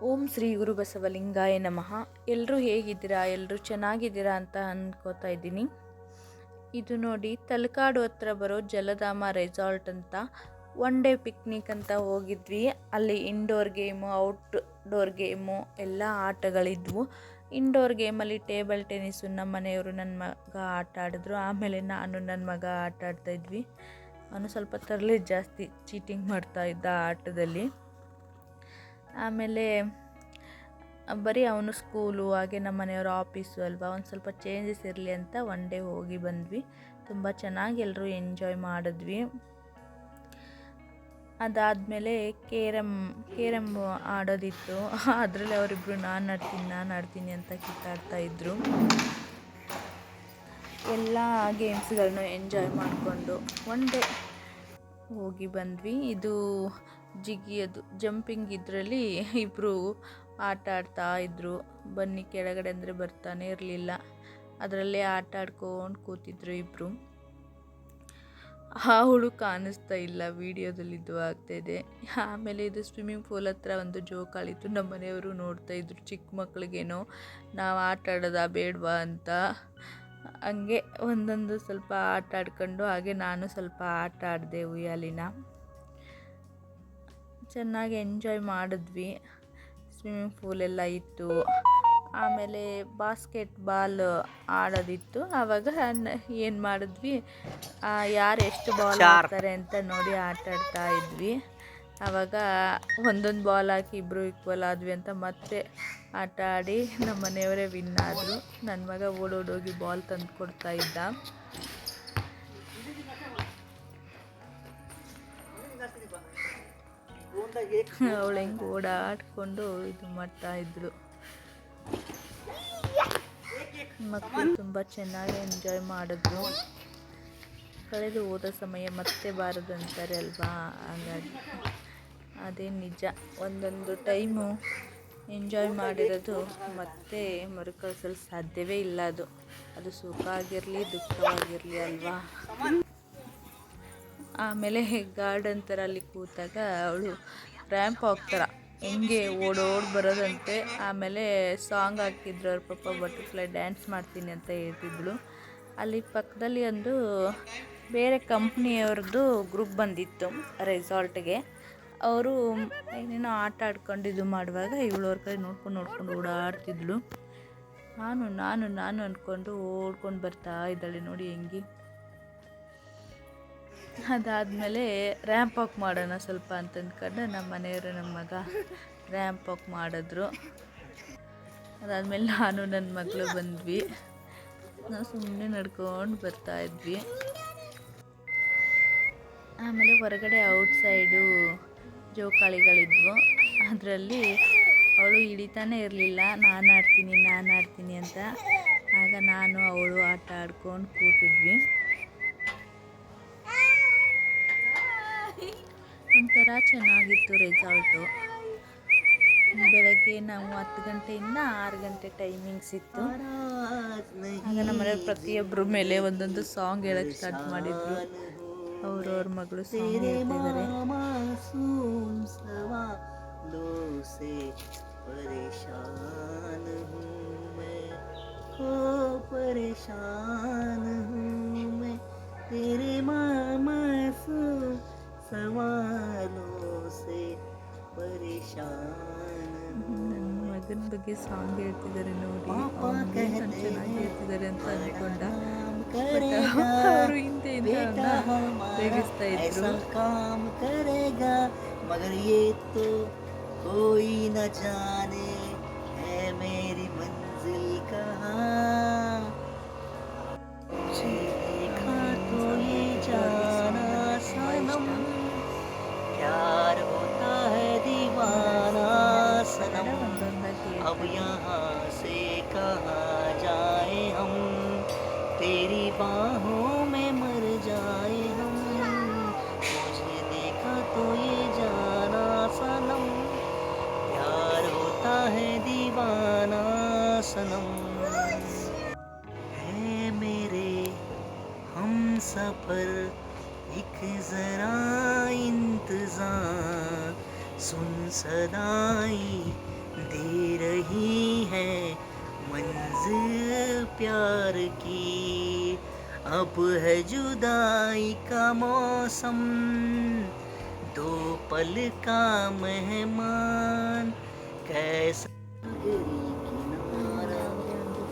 ಓಂ ಶ್ರೀ ಗುರು ಬಸವಲಿಂಗಾಯ ನಮಃ. ಎಲ್ಲರೂ ಹೇಗಿದ್ದೀರಾ? ಎಲ್ಲರೂ ಚೆನ್ನಾಗಿದ್ದೀರಾ ಅಂತ ಅಂದ್ಕೋತಾ ಇದ್ದೀನಿ. ಇದು ನೋಡಿ, ತಲಕಾಡು ಹತ್ರ ಬರೋ ಜಲಧಾಮ ರೆಸಾರ್ಟ್ ಅಂತ ಒನ್ ಡೇ ಪಿಕ್ನಿಕ್ ಅಂತ ಹೋಗಿದ್ವಿ. ಅಲ್ಲಿ ಇಂಡೋರ್ ಗೇಮು, ಔಟ್ಡೋರ್ ಗೇಮು ಎಲ್ಲ ಆಟಗಳಿದ್ವು. ಇಂಡೋರ್ ಗೇಮಲ್ಲಿ ಟೇಬಲ್ ಟೆನ್ನಿಸು ನಮ್ಮ ಮನೆಯವರು ನನ್ನ ಮಗ ಆಟ ಆಡಿದ್ರು. ಆಮೇಲೆ ನಾನು ನನ್ನ ಮಗ ಆಟ ಆಡ್ತಾಯಿದ್ವಿ. ಅವನು ಸ್ವಲ್ಪ ತರಲೆ ಜಾಸ್ತಿ, ಚೀಟಿಂಗ್ ಮಾಡ್ತಾ ಇದ್ದ ಆಟದಲ್ಲಿ. ಆಮೇಲೆ ಬರೀ ಅವನು ಸ್ಕೂಲು ಹಾಗೆ ನಮ್ಮ ಮನೆಯವ್ರ ಆಫೀಸು ಅಲ್ವಾ, ಒಂದು ಸ್ವಲ್ಪ ಚೇಂಜಸ್ ಇರಲಿ ಅಂತ ಒನ್ ಡೇ ಹೋಗಿ ಬಂದ್ವಿ. ತುಂಬ ಚೆನ್ನಾಗಿ ಎಲ್ಲರೂ ಎಂಜಾಯ್ ಮಾಡಿದ್ವಿ. ಅದಾದಮೇಲೆ ಕೇರಮ್ ಆಡೋದಿತ್ತು. ಅದರಲ್ಲಿ ಅವರಿಬ್ಬರು ನಾನು ಆಡ್ತೀನಿ ಅಂತ ಕಿತ್ತಾಡ್ತಾಯಿದ್ರು. ಎಲ್ಲ ಗೇಮ್ಸ್ಗಳನ್ನು ಎಂಜಾಯ್ ಮಾಡಿಕೊಂಡು ಒನ್ ಡೇ ಹೋಗಿ ಬಂದ್ವಿ. ಇದು ಜಿಗಿಯೋದು, ಜಂಪಿಂಗ್, ಇದರಲ್ಲಿ ಇಬ್ಬರು ಆಟ ಆಡ್ತಾ ಇದ್ದರು. ಬನ್ನಿ ಕೆಳಗಡೆ ಅಂದರೆ ಬರ್ತಾನೆ ಇರಲಿಲ್ಲ. ಅದರಲ್ಲೇ ಆಟ ಆಡ್ಕೊಂಡು ಕೂತಿದ್ರು ಇಬ್ಬರು. ಅವಳು ಕಾಣಿಸ್ತಾ ಇಲ್ಲ, ವಿಡಿಯೋದಲ್ಲಿದ್ದು ಆಗ್ತಾಯಿದೆ. ಆಮೇಲೆ ಇದು ಸ್ವಿಮ್ಮಿಂಗ್ ಪೂಲ್ ಹತ್ರ ಒಂದು ಜೋಕಾಲಿತ್ತು. ನಮ್ಮ ಮನೆಯವರು ನೋಡ್ತಾಯಿದ್ರು, ಚಿಕ್ಕ ಮಕ್ಳಿಗೇನೋ ನಾವು ಆಟ ಆಡೋದಾ ಬೇಡವಾ ಅಂತ. ಹಂಗೆ ಒಂದೊಂದು ಸ್ವಲ್ಪ ಆಟ ಆಡ್ಕೊಂಡು, ಹಾಗೆ ನಾನು ಸ್ವಲ್ಪ ಆಟ ಆಡಿದೆ ಉಯ್ಯಾಲಿನ. ಚೆನ್ನಾಗಿ ಎಂಜಾಯ್ ಮಾಡಿದ್ವಿ. ಸ್ವಿಮ್ಮಿಂಗ್ ಪೂಲೆಲ್ಲ ಇತ್ತು. ಆಮೇಲೆ ಬಾಸ್ಕೆಟ್ಬಾಲ್ ಆಡೋದಿತ್ತು. ಆವಾಗ ಏನು ಮಾಡಿದ್ವಿ, ಯಾರು ಎಷ್ಟು ಬಾಲ್ ಹಾಕ್ತಾರೆ ಅಂತ ನೋಡಿ ಆಟ ಆಡ್ತಾ ಇದ್ವಿ. ಆವಾಗ ಒಂದೊಂದು ಬಾಲ್ ಹಾಕಿ ಇಬ್ಬರು ಈಕ್ವಲ್ ಆದ್ವಿ ಅಂತ ಮತ್ತೆ ಆಟ ಆಡಿ ನಮ್ಮ ಮನೆಯವರೇ ವಿನ್ ಆದರು. ನನ್ನ ಮಗ ಓಡೋಡೋಗಿ ಬಾಲ್ ತಂದು ಕೊಡ್ತಾ ಇದ್ದ. ಅವಳು ಹೆಂಗೆ ಓಡಾಡ್ಕೊಂಡು ಇದು ಮಾಡ್ತಾ ಇದ್ಳು. ಮಕ್ಕಳು ತುಂಬ ಚೆನ್ನಾಗಿ ಎಂಜಾಯ್ ಮಾಡಿದ್ರು. ಕಳೆದು ಹೋದ ಸಮಯ ಮತ್ತೆ ಬಾರದಂತಾರೆ ಅಲ್ವಾ, ಹಾಗಾಗಿ ಅದೇ ನಿಜ. ಒಂದೊಂದು ಟೈಮು ಎಂಜಾಯ್ ಮಾಡಿರೋದು ಮತ್ತೆ ಮರುಕಳಿಸಲು ಸಾಧ್ಯವೇ ಇಲ್ಲ. ಅದು ಸುಖ ಆಗಿರಲಿ, ದುಃಖವಾಗಿರಲಿ ಅಲ್ವಾ. ಆಮೇಲೆ ಗಾರ್ಡನ್ ಥರ ಅಲ್ಲಿ ಕೂತಾಗ ಅವಳು ರ್ಯಾಂಪ್ ಹಾಕ್ತಾರ ಹೆಂಗೆ ಓಡೋಡಿ ಬರೋದಂತೆ. ಆಮೇಲೆ ಸಾಂಗ್ ಹಾಕಿದ್ರು ಅವ್ರ ಪಾಪ, ಬಟರ್ಫ್ಲೈ ಡ್ಯಾನ್ಸ್ ಮಾಡ್ತೀನಿ ಅಂತ ಹೇಳ್ತಿದ್ಳು. ಅಲ್ಲಿ ಪಕ್ಕದಲ್ಲಿ ಒಂದು ಬೇರೆ ಕಂಪ್ನಿಯವ್ರದ್ದು ಗ್ರೂಪ್ ಬಂದಿತ್ತು ರೆಸಾರ್ಟ್ಗೆ. ಅವರು ಏನೇನೋ ಆಟ ಆಡ್ಕೊಂಡು ಇದು ಮಾಡುವಾಗ ಇವಳವ್ರ ಕಡೆ ನೋಡ್ಕೊಂಡು ಓಡಾಡ್ತಿದ್ಳು. ನಾನು ಅಂದ್ಕೊಂಡು ಓಡ್ಕೊಂಡು ಬರ್ತಾ ಇದ್ದಾಳೆ ನೋಡಿ ಹೆಂಗೆ. ಅದಾದಮೇಲೆ ರ್ಯಾಂಪ್ ವಾಕ್ ಮಾಡೋಣ ಸ್ವಲ್ಪ ಅಂತ ಅಂದ್ಕೊಂಡು ನಮ್ಮ ಮನೆಯವರು ನಮ್ಮ ಮಗ ರ್ಯಾಂಪ್ ವಾಕ್ ಮಾಡಿದ್ರು. ಅದಾದಮೇಲೆ ನಾನು ನನ್ನ ಮಗಳು ಬಂದ್ವಿ. ನಾವು ಸುಮ್ಮನೆ ನಡ್ಕೊಂಡು ಬರ್ತಾಯಿದ್ವಿ. ಆಮೇಲೆ ಹೊರಗಡೆ ಔಟ್ಸೈಡು ಜೋಕಾಲಿಗಳಿದ್ವು. ಅದರಲ್ಲಿ ಅವಳು ಹಿಡಿತಾನೆ ಇರಲಿಲ್ಲ, ನಾನು ಆಡ್ತೀನಿ ಅಂತ. ಆಗ ನಾನು ಅವಳು ಆಟ ಆಡ್ಕೊಂಡು ಕೂತಿದ್ವಿ. ಒಂಥರ ಚೆನ್ನಾಗಿತ್ತು ರೆಸಾರ್ಟು. ಬೆಳಗ್ಗೆ ನಾವು 10 ಗಂಟೆಯಿಂದ 6 ಗಂಟೆ ಟೈಮಿಂಗ್ಸ್ ಇತ್ತು. ಆಗ ನಮ್ಮನೆ ಪ್ರತಿಯೊಬ್ಬರ ಮೇಲೆ ಒಂದೊಂದು ಸಾಂಗ್ ಹೇಳಕ್ಕೆ ಸ್ಟಾರ್ಟ್ ಮಾಡಿದ್ರು. ಅವ್ರವ್ರ ಮಗಳು ಸಾಂಗ್ ಹೇಳ್ತಿದ್ದಾರೆ. ನನ್ನ ಮಗನ ಬಗ್ಗೆ ಸಾಂಗ್ ಹೇಳ್ತಿದ್ದಾರೆ ನೋಡಿ. ಅವನಿಗೆ ನಾನು ಚೆನ್ನಾಗಿ ಹೇಳ್ತಿದ್ದಾರೆ ಅಂತ ಅಂದ್ಕೊಂಡ. ಅವರು ಹಿಂದೆಯಿಂದ ರೇಗಿಸ್ತಾ ಇದ್ರು. मगर ये तो कोई न जाने है मेरी मंजिल कहाँ, देखा तो ये जाना सनम, प्यार होता है दीवाना सनम, अब यहाँ से कहाँ जाए हम, तेरी बाहों में मर जाए हम, मुझे देखा तो ये जाना सनम, प्यार होता है दीवाना सनम, है मेरे हम सफर एक जरा इंतजार, सुन सदाई प्यार की, अब है जुदाई का मौसम, दो पल का मेहमान कैसा गरी किनारा,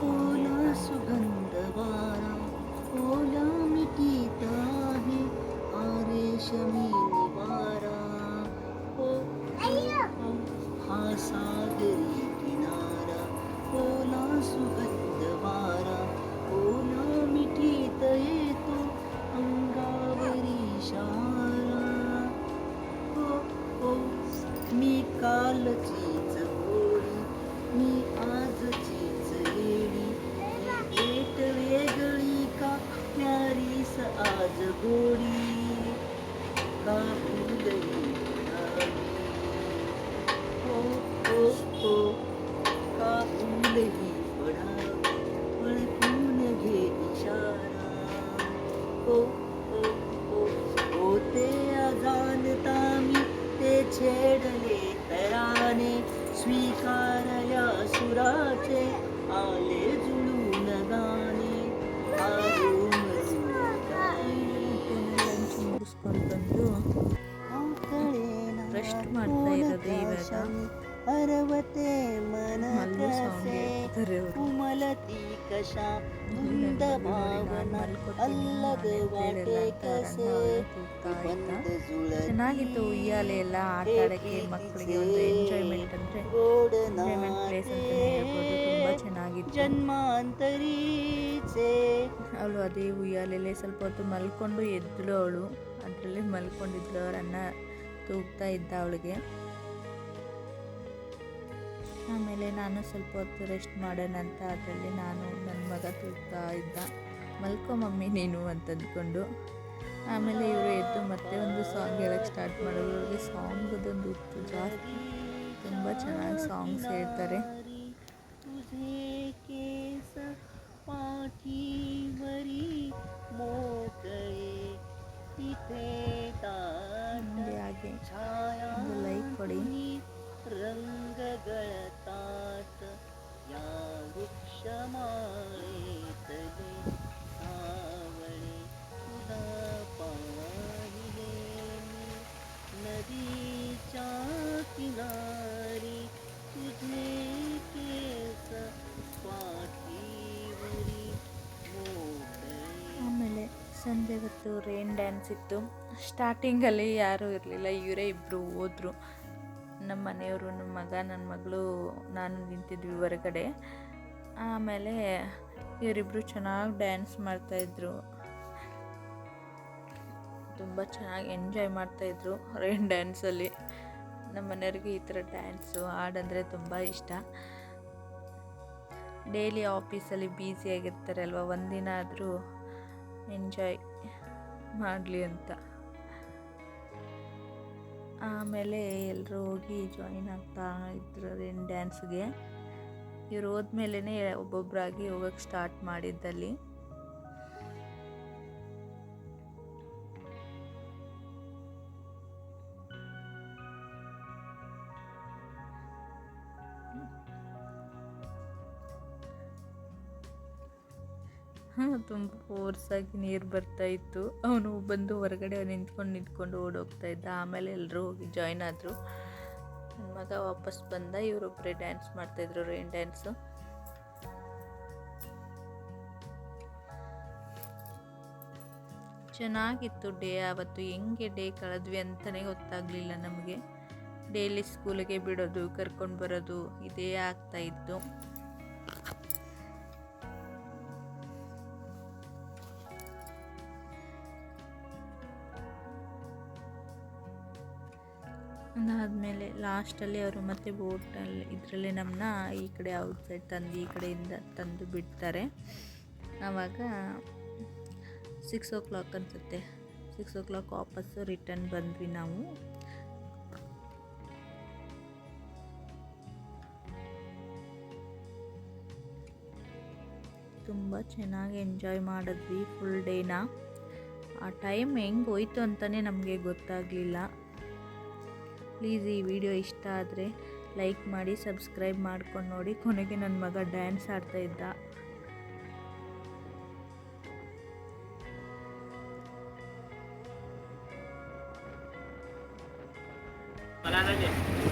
ओला सुगंध वारा, ओला मिटीता है रेशमी निवारा, ओ हा सागरी किनारा, ओला सुगंध वारा, ओला मिठीत येतो अंगावरी शारा, ओ मी कालचीच गोडी, मी आजचीच येडी, भेट वेगळी का प्यारीस आज गोडी, का फुलही गुलाबी, ओ का फुलही पडावी, पळकून घे इशारा, ओ ते अजाणता मी ते छेडले तराने, स्वीकारल्या सुराचे आले जुळून गाणे, ಲಂಚ್ ಮುಗಿಸ್ಕೊಂಡು ಬಂದು ರೆಸ್ಟ್ ಮಾಡ್ತಾ ಇರೋದು ಇವಾಗ. ಹರವತೆ ಮಲ್ಲು ಸಾಂಗ್ ಮನಕಸೆ ಹೇಳ್ತಾರೆ ಅವರು. ಕುಮಲತಿ ಕಷಾ ದುಂದ ಭಾವನ ಅಲ್ಲದ ವಾಟೆ ಕಸೆ ಬಂದ ಚೆನ್ನಾಗಿತ್ತು ಉಯ್ಯಾಲೆ ಎಲ್ಲ ಆಟ ಆಡೋಕ್ಕೆ ಮಕ್ಕಳಿಗೆ ಒಂದು ಎಂಜಾಯ್ಮೆಂಟ್ ಅಂದರೆ ಎಂಜಾಯ್ಮೆಂಟ್ ಪ್ಲೇಸ್ ಅಂತಲೇ ಹೇಳ್ಬೋದು. ತುಂಬ ಚೆನ್ನಾಗಿತ್ತು. ಜನ್ಮಾಂತರೀಚೆ ಅವಳು ಅದೇ ಉಯ್ಯಾಲೆಲೆ ಸ್ವಲ್ಪ ಹೊತ್ತು ಮಲ್ಕೊಂಡು ಎದ್ದಳು. ಅವಳು ಅದರಲ್ಲೇ ಮಲ್ಕೊಂಡಿದ್ಲು. ಅವರನ್ನ ತೂಗ್ತಾ ಇದ್ದ ಅವಳಿಗೆ. ಆಮೇಲೆ ನಾನು ಸ್ವಲ್ಪ ಹೊತ್ತು ರೆಸ್ಟ್ ಮಾಡೋಣ ಅಂತ ಅದರಲ್ಲಿ ನಾನು ನನ್ನ ಮಗ ತೂಗ್ತಾ ಇದ್ದ. ಮಲ್ಕೊ ಮಮ್ಮಿ ನೀನು ಅಂತಂದ್ಕೊಂಡು. ಆಮೇಲೆ ಇವರು ಎದ್ದು ಮತ್ತೆ ಒಂದು ಸಾಂಗ್ ಹೇಳೋಕ್ಕೆ ಸ್ಟಾರ್ಟ್ ಮಾಡೋದು. ಇವ್ರಿಗೆ ಸಾಂಗದೊಂದು ಹುಚ್ಚು ಜಾಸ್ತಿ. ತುಂಬ ಚೆನ್ನಾಗಿ ಸಾಂಗ್ಸ್ ಹೇಳ್ತಾರೆ. ಮುಂದೆ ಹಾಗೆ ಒಂದು ಲೈಕ್ ಕೊಡಿ. ರಂಗಗಳ ತಾತ ಯಾ ವೃಕ್ಷ ಮಾಳಿತಲೆ ಸಾವಳಿ ಸುಧಾ ಪಾಹಿಲೆ ನದೀಚಾ ಕಿನಾರಿ ತುझे ಕೇಸ ಪಾಠೀವರಿ ಮೋಕಳೆ. ಆಮೇಲೆ ಸಂಜೆ ಹೊತ್ತು ರೈನ್ ಡ್ಯಾನ್ಸ್ ಇತ್ತು. ಸ್ಟಾರ್ಟಿಂಗಲ್ಲಿ ಯಾರೂ ಇರಲಿಲ್ಲ, ಇವರೇ ಇಬ್ಬರು ಹೋದರು. ನಮ್ಮ ಮನೆಯವರು, ನಮ್ಮ ಮಗ, ನನ್ನ ಮಗಳು, ನಾನು ನಿಂತಿದ್ವಿ ಹೊರಗಡೆ. ಆಮೇಲೆ ಇವರಿಬ್ಬರು ಚೆನ್ನಾಗಿ ಡ್ಯಾನ್ಸ್ ಮಾಡ್ತಾಯಿದ್ರು. ತುಂಬ ಚೆನ್ನಾಗಿ ಎಂಜಾಯ್ ಮಾಡ್ತಾಯಿದ್ರು ರೈನ್ ಡ್ಯಾನ್ಸಲ್ಲಿ. ನಮ್ಮ ಮನೆಯವ್ರಿಗೆ ಈ ಥರ ಡ್ಯಾನ್ಸು ಹಾಡಂದರೆ ತುಂಬ ಇಷ್ಟ. ಡೈಲಿ ಆಫೀಸಲ್ಲಿ ಬ್ಯುಸಿಯಾಗಿರ್ತಾರೆ ಅಲ್ವಾ, ಒಂದಿನ ಆದರೂ ಎಂಜಾಯ್ ಮಾಡಲಿ ಅಂತ. ಆಮೇಲೆ ಎಲ್ಲರೂ ಹೋಗಿ ಜಾಯಿನ್ ಆಗ್ತಾ ಇದ್ರು ರೈನ್ ಡ್ಯಾನ್ಸ್ಗೆ. ಇವ್ರು ಹೋದ್ಮೇಲೆ ಒಬ್ಬೊಬ್ಬರಾಗಿ ಹೋಗೋಕ್ಕೆ ಸ್ಟಾರ್ಟ್ ಮಾಡಿದ್ದಲ್ಲಿ. ತುಂಬ ಫೋರ್ಸಾಗಿ ನೀರು ಬರ್ತಾಯಿತ್ತು. ಅವನು ಬಂದು ಹೊರಗಡೆ ನಿಂತ್ಕೊಂಡು ಓಡೋಗ್ತಾ ಇದ್ದ. ಆಮೇಲೆ ಎಲ್ಲರೂ ಹೋಗಿ ಜಾಯ್ನ್ ಆದರು. ನನ್ನ ಮಗ ವಾಪಸ್ ಬಂದ. ಇವರೊಬ್ಬರೇ ಡ್ಯಾನ್ಸ್ ಮಾಡ್ತಾಯಿದ್ರು ರೈನ್ ಡ್ಯಾನ್ಸು. ಚೆನ್ನಾಗಿತ್ತು ಡೇ. ಆವತ್ತು ಹೆಂಗೆ ಡೇ ಕಳೆದ್ವಿ ಅಂತಲೇ ಗೊತ್ತಾಗಲಿಲ್ಲ ನಮಗೆ. ಡೈಲಿ ಸ್ಕೂಲಿಗೆ ಬಿಡೋದು, ಕರ್ಕೊಂಡು ಬರೋದು ಇದೇ ಆಗ್ತಾಯಿತ್ತು. ಅದಾದಮೇಲೆ ಲಾಸ್ಟಲ್ಲಿ ಅವರು ಮತ್ತೆ ಬೋಟಲ್ಲಿ ಇದರಲ್ಲಿ ನಮ್ಮನ್ನ ಈ ಕಡೆ ಔಟ್ಸೈಡ್ ತಂದು ಈ ಕಡೆಯಿಂದ ತಂದು ಬಿಡ್ತಾರೆ. ಆವಾಗ 6 o'clock ಅನಿಸುತ್ತೆ. 6 o'clock ವಾಪಸ್ಸು ರಿಟರ್ನ್ ಬಂದ್ವಿ ನಾವು. ತುಂಬ ಚೆನ್ನಾಗಿ ಎಂಜಾಯ್ ಮಾಡಿದ್ವಿ ಫುಲ್ ಡೇನ. ಆ ಟೈಮ್ ಹೆಂಗೆ ಹೋಯ್ತು ಅಂತಲೇ ನಮಗೆ ಗೊತ್ತಾಗಲಿಲ್ಲ. ಪ್ಲೀಸ್ ಈ ವಿಡಿಯೋ ಇಷ್ಟ ಆದರೆ ಲೈಕ್ ಮಾಡಿ, ಸಬ್ಸ್ಕ್ರೈಬ್ ಮಾಡ್ಕೊಂಡು ನೋಡಿ. ಕೊನೆಗೆ ನನ್ನ ಮಗ ಡ್ಯಾನ್ಸ್ ಆಡ್ತಾಯಿದ್ದ. मला नाही दे.